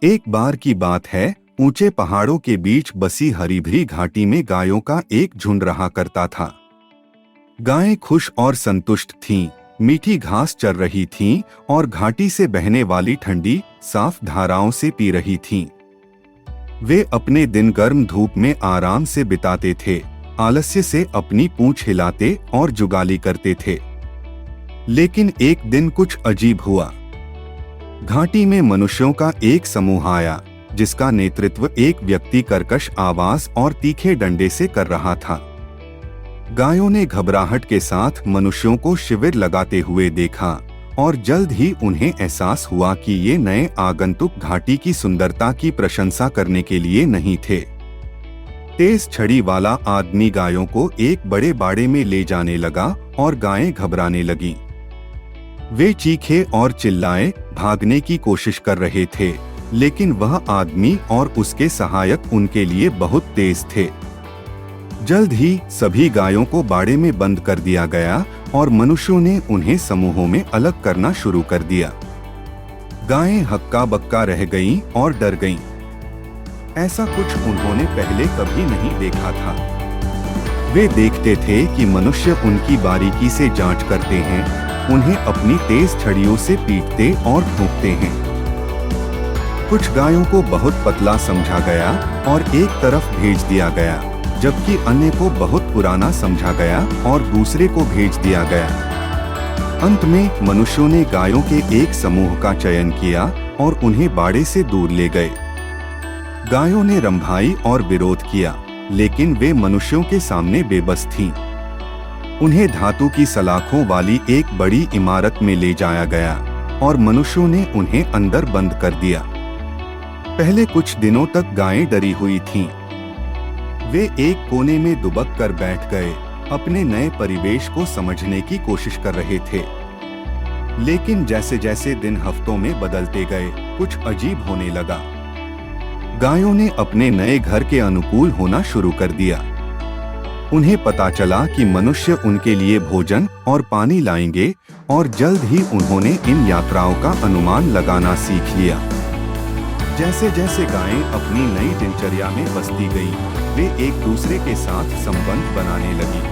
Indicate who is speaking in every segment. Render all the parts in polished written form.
Speaker 1: एक बार की बात है, ऊंचे पहाड़ों के बीच बसी हरी भरी घाटी में गायों का एक झुंड रहा करता था। गायें खुश और संतुष्ट थीं, मीठी घास चर रही थीं और घाटी से बहने वाली ठंडी साफ धाराओं से पी रही थीं। वे अपने दिन गर्म धूप में आराम से बिताते थे, आलस्य से अपनी पूंछ हिलाते और जुगाली करते थे। लेकिन एक दिन कुछ अजीब हुआ। घाटी में मनुष्यों का एक समूह आया, जिसका नेतृत्व एक व्यक्ति कर्कश आवाज और तीखे डंडे से कर रहा था। गायों ने घबराहट के साथ मनुष्यों को शिविर लगाते हुए देखा और जल्द ही उन्हें एहसास हुआ कि ये नए आगंतुक घाटी की सुंदरता की प्रशंसा करने के लिए नहीं थे। तेज छड़ी वाला आदमी गायों को एक बड़े बाड़े में ले जाने लगा और गायें घबराने लगीं। वे चीखे और चिल्लाए, भागने की कोशिश कर रहे थे, लेकिन वह आदमी और उसके सहायक उनके लिए बहुत तेज थे। जल्द ही सभी गायों को बाड़े में बंद कर दिया गया और मनुष्यों ने उन्हें समूहों में अलग करना शुरू कर दिया। गायें हक्का बक्का रह गईं और डर गईं। ऐसा कुछ उन्होंने पहले कभी नहीं देखा था। वे देखते थे कि मनुष्य उनकी बारीकी से जांच करते हैं, उन्हें अपनी तेज छड़ियों से पीटते और ठोकते हैं। कुछ गायों को बहुत पतला समझा गया और एक तरफ भेज दिया गया, जबकि अन्य को बहुत पुराना समझा गया और दूसरे को भेज दिया गया। अंत में मनुष्यों ने गायों के एक समूह का चयन किया और उन्हें बाड़े से दूर ले गए। गायों ने रंभाई और विरोध किया, लेकिन वे मनुष्यों के सामने बेबस थीं। उन्हें धातु की सलाखों वाली एक बड़ी इमारत में ले जाया गया और मनुष्यों ने उन्हें अंदर बंद कर दिया। पहले कुछ दिनों तक गायें डरी हुई थीं। वे एक कोने में दुबक कर बैठ गए, अपने नए परिवेश को समझने की कोशिश कर रहे थे। लेकिन जैसे जैसे दिन हफ्तों में बदलते गए, कुछ अजीब होने लगा। गायों ने अपने नए घर के अनुकूल होना शुरू कर दिया। उन्हें पता चला कि मनुष्य उनके लिए भोजन और पानी लाएंगे और जल्द ही उन्होंने इन यात्राओं का अनुमान लगाना सीख लिया। जैसे जैसे गायें अपनी नई दिनचर्या में बसती गईं, वे एक दूसरे के साथ संबंध बनाने लगी।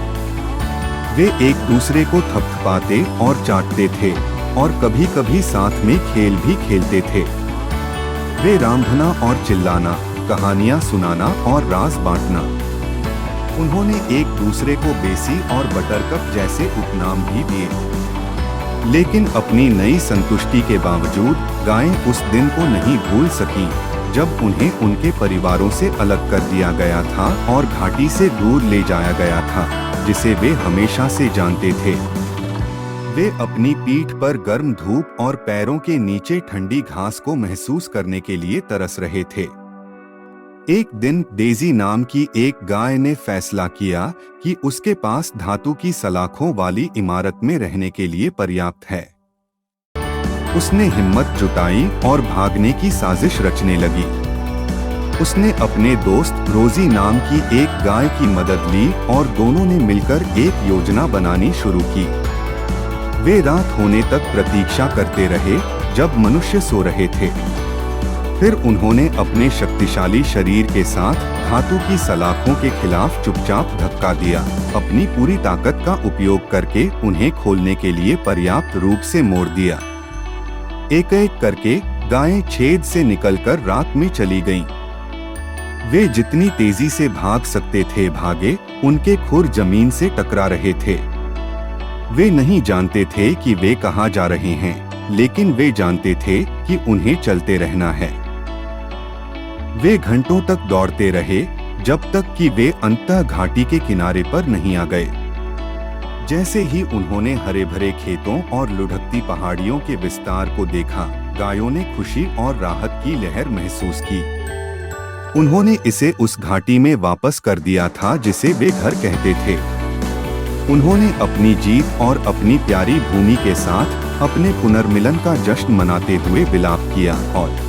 Speaker 1: वे एक दूसरे को थपथपाते और चाटते थे और कभी कभी साथ में खेल भी खेलते थे। वे रामधना और चिल्लाना, कहानियां सुनाना और राज बांटना। उन्होंने एक दूसरे को बेसी और बटरकप जैसे उपनाम भी दिए। लेकिन अपनी नई संतुष्टि के बावजूद गायें उस दिन को नहीं भूल सकीं, जब उन्हें उनके परिवारों से अलग कर दिया गया था और घाटी से दूर ले जाया गया था, जिसे वे हमेशा से जानते थे। वे अपनी पीठ पर गर्म धूप और पैरों के नीचे ठंडी घास को महसूस करने के लिए तरस रहे थे। एक दिन डेज़ी नाम की एक गाय ने फैसला किया कि उसके पास धातु की सलाखों वाली इमारत में रहने के लिए पर्याप्त है। उसने हिम्मत जुटाई और भागने की साजिश रचने लगी। उसने अपने दोस्त रोजी नाम की एक गाय की मदद ली और दोनों ने मिलकर एक योजना बनानी शुरू की। वे रात होने तक प्रतीक्षा करते रहे, जब मनुष्य सो रहे थे। फिर उन्होंने अपने शक्तिशाली शरीर के साथ धातु की सलाखों के खिलाफ चुपचाप धक्का दिया, अपनी पूरी ताकत का उपयोग करके उन्हें खोलने के लिए पर्याप्त रूप से मोड़ दिया। एक एक करके गायें छेद से निकलकर रात में चली गईं। वे जितनी तेजी से भाग सकते थे भागे, उनके खुर जमीन से टकरा रहे थे। वे नहीं जानते थे कि वे कहाँ जा रहे हैं, लेकिन वे जानते थे कि उन्हें चलते रहना है। वे घंटों तक दौड़ते रहे, जब तक कि वे अंततः घाटी के किनारे पर नहीं आ गए। जैसे ही उन्होंने हरे भरे खेतों और लुढ़कती पहाड़ियों के विस्तार को देखा, गायों ने खुशी और राहत की लहर महसूस की। उन्होंने इसे उस घाटी में वापस कर दिया था जिसे वे घर कहते थे। उन्होंने अपनी जीत और अपनी प्यारी भूमि के साथ अपने पुनर्मिलन का जश्न मनाते हुए विलाप किया और